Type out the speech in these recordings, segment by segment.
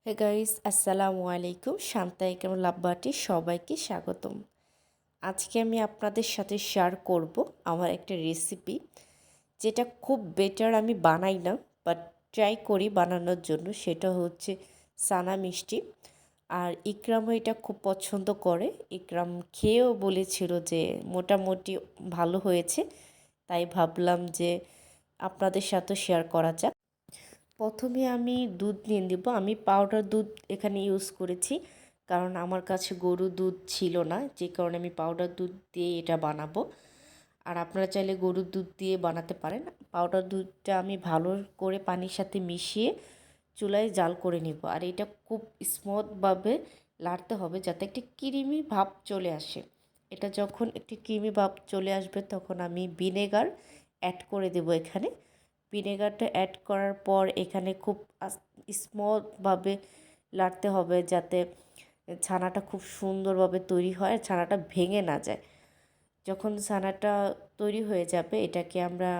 Hey guys, আসসালামু আলাইকুম। শান্তা একরাম লাভবাটি সবাইকে স্বাগতম। আজকে আমি আপনাদের সাথে শেয়ার করব আমার একটা রেসিপি, যেটা খুব বেটার আমি বানাই না, বাট ট্রাই করি বানানোর জন্য। সেটা হচ্ছে সানা মিষ্টি। আর ইকরামও এটা খুব পছন্দ করে। ইকরাম খেয়েও বলেছিল যে মোটামুটি ভালো হয়েছে, তাই ভাবলাম যে আপনাদের সাথে শেয়ার করা যাক। প্রথমে আমি দুধ নিয়ে নেব। আমি পাউডার দুধ এখানে ইউজ করেছি, কারণ আমার কাছে গরুর দুধ ছিল না, যে কারণে আমি পাউডার দুধ দিয়ে এটা বানাবো। আর আপনারা চাইলে গরুর দুধ দিয়ে বানাতে পারেন। পাউডার দুধটা আমি ভালো করে পানির সাথে মিশিয়ে চুলায় জাল করে নিব। আর এটা খুব স্মুথভাবে লাড়তে হবে, যাতে একটি ক্রিমি ভাব চলে আসে। এটা যখন একটি ক্রিমি ভাব চলে আসবে, তখন আমি ভিনেগার অ্যাড করে দেব এখানে। ভিনেগারটা অ্যাড করার পর এখানে খুব স্মুথভাবে লাড়তে হবে, যাতে ছানাটা খুব সুন্দরভাবে তৈরি হয়, ছানাটা ভেঙে না যায়। যখন ছানাটা তৈরি হয়ে যাবে, এটাকে আমরা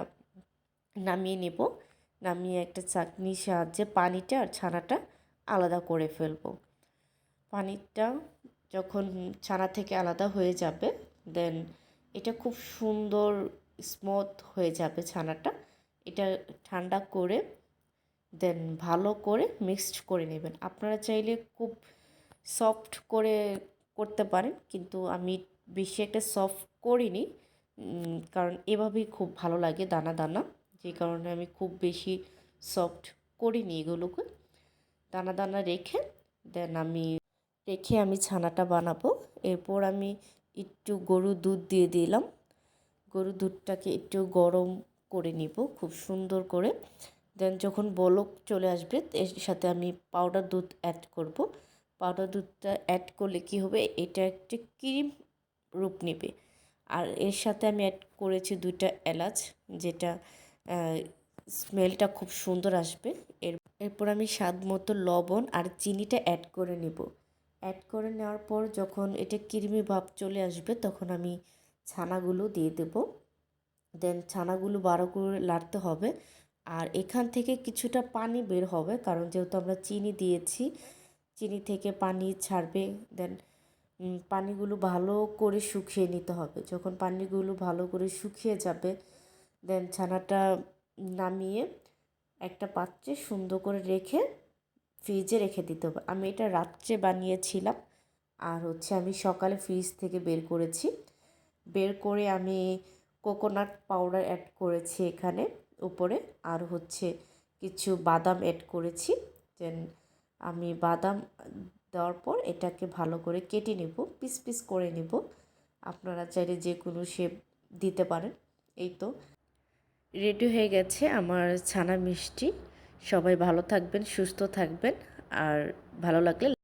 নামিয়ে নেব। নামিয়ে একটা চাকনির সাহায্যে পানিটা আর ছানাটা আলাদা করে ফেলব। পানিটা যখন ছানা থেকে আলাদা হয়ে যাবে, দেন এটা খুব সুন্দর স্মুথ হয়ে যাবে ছানাটা। এটা ঠান্ডা করে দেন ভালো করে মিক্সড করে নেবেন। আপনারা চাইলে খুব সফট করে করতে পারেন, কিন্তু আমি বেশি একটা সফট করিনি, কারণ এভাবেই খুব ভালো লাগে দানা দানা, যে কারণে আমি খুব বেশি সফট করিনি এগুলোকে। দানা দানা রেখে আমি ছানাটা বানাবো। এরপর আমি একটু গরুর দুধ দিয়ে দিলাম। গরুর দুধটাকে একটু গরম করে নিব খুব সুন্দর করে। দেন যখন বলক চলে আসবে, এর সাথে আমি পাউডার দুধ অ্যাড করব। পাউডার দুধটা অ্যাড করলে কি হবে, এটা একটি ক্রিম রূপ নেবে। আর এর সাথে আমি অ্যাড করেছি 2টা এলাচ, যেটা স্মেলটা খুব সুন্দর আসবে। এরপর আমি স্বাদ মতো লবণ আর চিনিটা অ্যাড করে নেব। অ্যাড করে নেওয়ার পর যখন এটা ক্রিমি ভাব চলে আসবে, তখন আমি ছানাগুলো দিয়ে দেব। দেন ছানাগুলো বারো করে লাড়তে হবে। আর এখান থেকে কিছুটা পানি বের হবে, কারণ যেহেতু আমরা চিনি দিয়েছি, চিনি থেকে পানি ছাড়বে। দেন পানিগুলো ভালো করে শুকিয়ে নিতে হবে। যখন পানিগুলো ভালো করে শুকিয়ে যাবে, দেন ছানাটা নামিয়ে একটা পাত্রে সুন্দর করে রেখে ফ্রিজে রেখে দিতে হবে। আমি এটা রাত্রে বানিয়েছিলাম, আর আমি সকালে ফ্রিজ থেকে বের করেছি। বের করে আমি কোকোনাট পাউডার অ্যাড করেছি এখানে উপরে, আর কিছু বাদাম অ্যাড করেছি। দেন আমি বাদাম দেওয়ার পর এটাকে ভালো করে কেটে নেব, পিস পিস করে নেব। আপনারা চাইলে যে কোনো শেপ দিতে পারেন। এই তো রেডি হয়ে গেছে আমার ছানা মিষ্টি। সবাই ভালো থাকবেন, সুস্থ থাকবেন, আর ভালো লাগলে